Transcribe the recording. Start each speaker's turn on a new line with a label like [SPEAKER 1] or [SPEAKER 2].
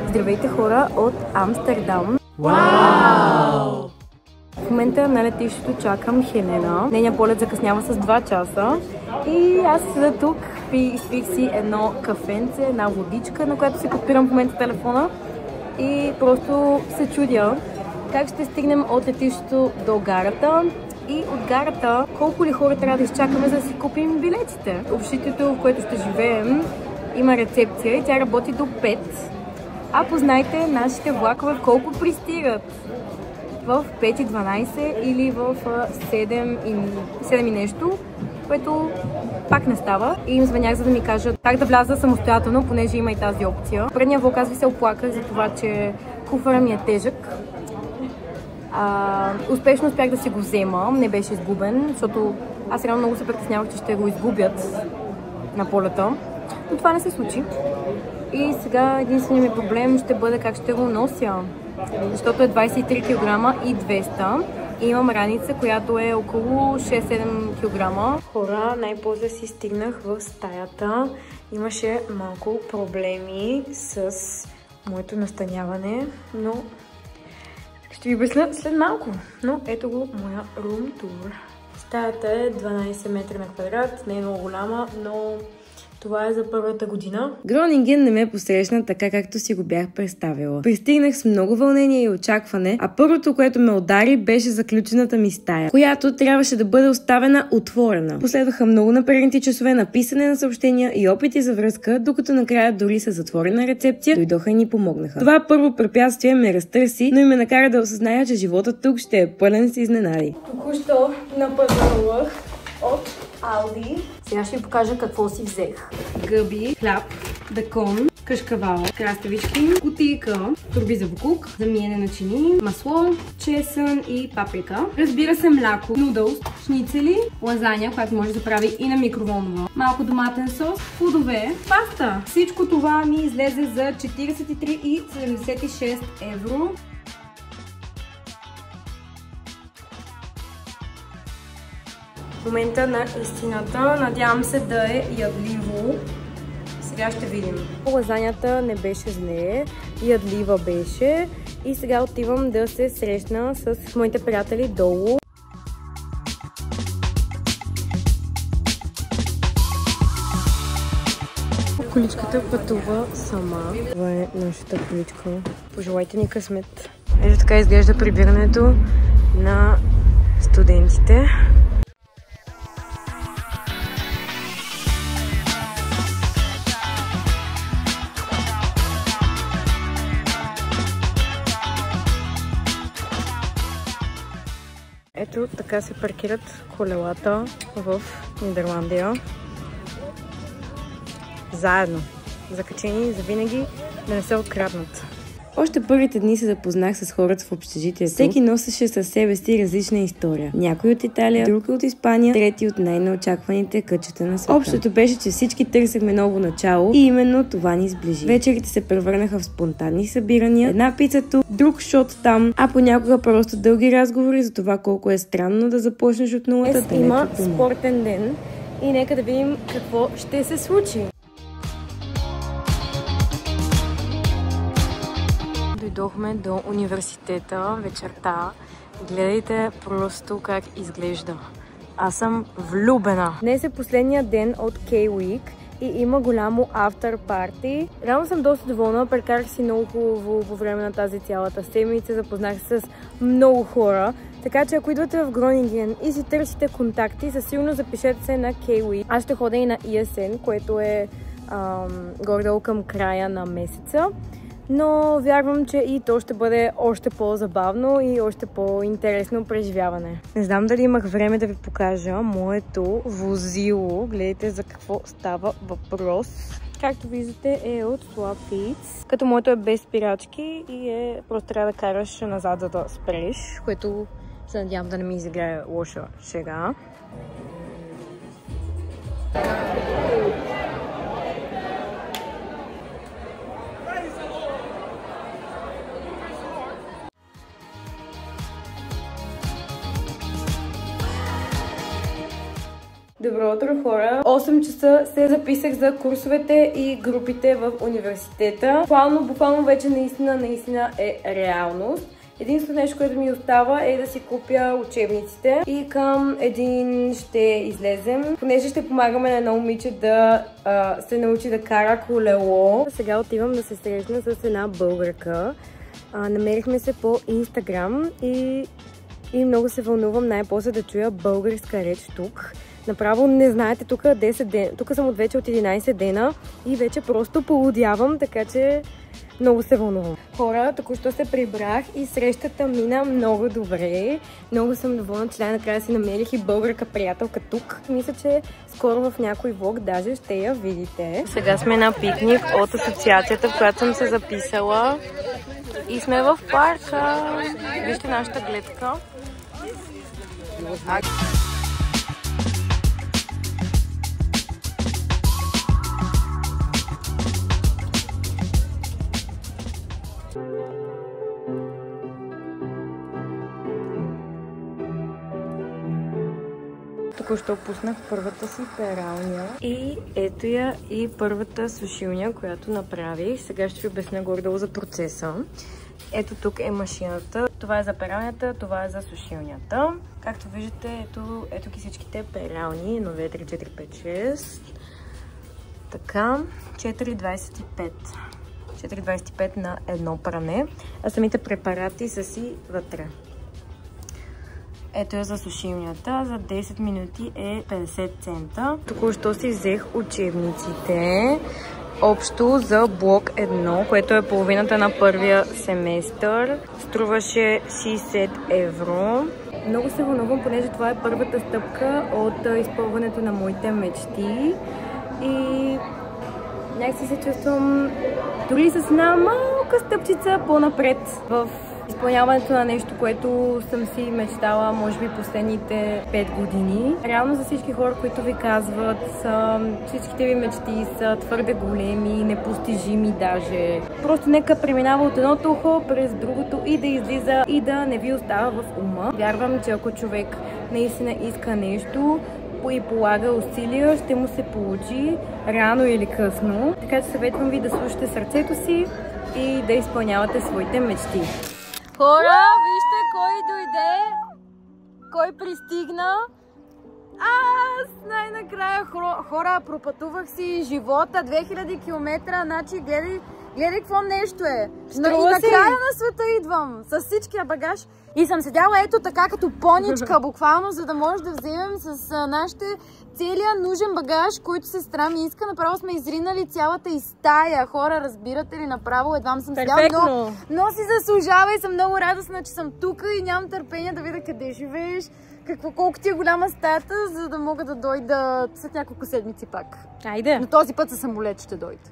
[SPEAKER 1] Здравейте хора от Амстердам!
[SPEAKER 2] Вау!
[SPEAKER 1] В момента на летището чакам Хелена. Нейният полет закъснява с 2 часа. И аз седа тук, изпих си едно кафенце, една водичка, на която си подпирам в момента телефона. И просто се чудя как ще стигнем от летището до гарата. И от гарата колко ли хора трябва да изчакаме, за да си купим билетите. Общежитието, в което ще живеем, има рецепция и тя работи до 5. А познайте нашите влакове в колко пристигат. В 5:12 или в 7 и нещо, което пак не става. И им звънях, за да ми кажат как да вляза самостоятелно, понеже има и тази опция. Предния влог аз ви се оплаках за това, че куфара ми е тежък. Успешно успях да си го взема, не беше изгубен, защото аз реално много се притеснявах, че ще го изгубят на полета. Но това не се случи. И сега единственият ми проблем ще бъде как ще го нося. Защото е 23 кг и 200. И имам раница, която е около 6-7 кг. Хора, най-после си стигнах в стаята. Имаше малко проблеми с моето настаняване, но ще ви обясня след малко. Но ето го моя room tour. Стаята е 12 метра на квадрат, не е много голяма, но това е за първата година.
[SPEAKER 2] Гронинген не ме посрещна така, както си го бях представила. Пристигнах с много вълнение и очакване, а първото, което ме удари, беше заключената ми стая, която трябваше да бъде оставена отворена. Последваха много напрегнати часове на писане на съобщения и опити за връзка, докато накрая дори с затворена рецепция дойдоха и ни помогнаха. Това първо препятствие ме разтърси, но и ме накара да осъзная, че животът тук ще е пълен с изненади.
[SPEAKER 1] Току-що напазарувах от Алди. Сега ще ви покажа какво си взех.
[SPEAKER 2] Гъби, хляб, бекон, кашкавал, краставички, кутийка, турби за букук, за миене на чини, масло, чесън и паприка. Разбира се, мляко, нудълс, шницели, лазаня, която може да прави и на микроволнова, малко доматен сос, плодове, паста. Всичко това ми излезе за 43,76 евро.
[SPEAKER 1] В момента на истината, надявам се да е ядливо. Сега ще видим. Лазанята не беше зле, ядлива беше и сега отивам да се срещна с моите приятели долу. Количката пътува сама. Това е нашата количка. Пожелайте ни късмет. Ето така изглежда прибирането на студентите. Ето така се паркират колелата в Нидерландия. Заедно. Закачени за винаги, да не се откраднат.
[SPEAKER 2] Още първите дни се запознах с хората в общежитието. Всеки носеше със себе си различна история. Някой от Италия, друг от Испания, трети от най-неочакваните кътчета на света. Общото беше, че всички търсехме ново начало и именно това ни сближи. Вечерите се превърнаха в спонтанни събирания, една пица тук, друг шот там, а понякога просто дълги разговори за това колко е странно да започнеш от нулата.
[SPEAKER 1] Днес има спортен ден и нека да видим какво ще се случи. Дойдохме до университета вечерта. Гледайте просто как изглежда. Аз съм влюбена. Днес е последния ден от K-Week и има голямо after party. Реално съм доста доволна, прекарах си много хубаво по време на тази цялата седмица, запознах се с много хора. Така че ако идвате в Гронинген и си търсите контакти, със сигурно запишете се на K-Week. Аз ще ходя и на ESN, което е горе-долу към края на месеца. Но вярвам, че и то ще бъде още по-забавно и още по-интересно преживяване. Не знам дали имах време да ви покажа моето возило. Гледайте за какво става въпрос. Както виждате е от Swapfeeds. Като моето е без спирачки и просто трябва да караш назад, за да спреш, което се надявам да не ми изиграе лоша шега. Добро утро, хора! 8 часа се записах за курсовете и групите в университета. Буквално вече наистина е реалност. Единственото нещо, което ми остава е да си купя учебниците и към един ще излезем, понеже ще помагаме на едно момиче да се научи да кара колело. Сега отивам да се срещна с една българка. Намерихме се по Инстаграм и много се вълнувам най-после да чуя българска реч тук. Направо не знаете тук 10 дена. Тук съм от 11 дена и вече просто полудявам, така че много се вълнувам. Хора, току-що се прибрах и срещата мина много добре. Много съм доволна, че най-накрая си намерих и българка приятелка тук. Мисля, че скоро в някой влог даже ще я видите. Сега сме на пикник от асоциацията, в която съм се записала. И сме в парка. Вижте нашата гледка. Току-що пуснах първата си пералня и ето я и първата сушилня, която направих. Сега ще ви обясня горе-долу за процеса. Ето тук е машината. Това е за пералнята, това е за сушилнята. Както виждате, ето ги всичките перални. 1, 2, 3, 4, 5, 6. Така, 4,25. 4,25 на едно пране. А самите препарати са си вътре. Ето е за сушилнята. За 10 минути е 50 цента. Току-що си взех учебниците. Общо за блок 1, което е половината на първия семестър. Струваше 60 евро. Много се вълнувам, понеже това е първата стъпка от изпълнението на моите мечти. И някакси се чувствам дори с една малка стъпчица по-напред в изпълняването на нещо, което съм си мечтала, може би, последните 5 години. Реално за всички хора, които ви казват, всичките ви мечти са твърде големи, непостижими даже. Просто нека преминава от едното ухо през другото и да излиза и да не ви остава в ума. Вярвам, че ако човек наистина иска нещо и полага усилия, ще му се получи рано или късно. Така че съветвам ви да слушате сърцето си и да изпълнявате своите мечти. Хора, вижте кой дойде, кой пристигна. Аз най-накрая, хора, пропътувах си живота 2000 км, значи гледай какво нещо е. И накрая на света идвам с всичкия багаж и съм седяла ето така като поничка, буквално, за да може да вземем с нашите целия нужен багаж, който сестра ми иска. Направо сме изринали цялата и стая. Хора, разбирате ли, направо едвам съм седяла, но си заслужава и съм много радостна, че съм тук и нямам търпение да видя къде живееш, колко ти е голяма стаята, за да мога да дойда след няколко седмици пак. Айде! Но този път със самолет ще дойда.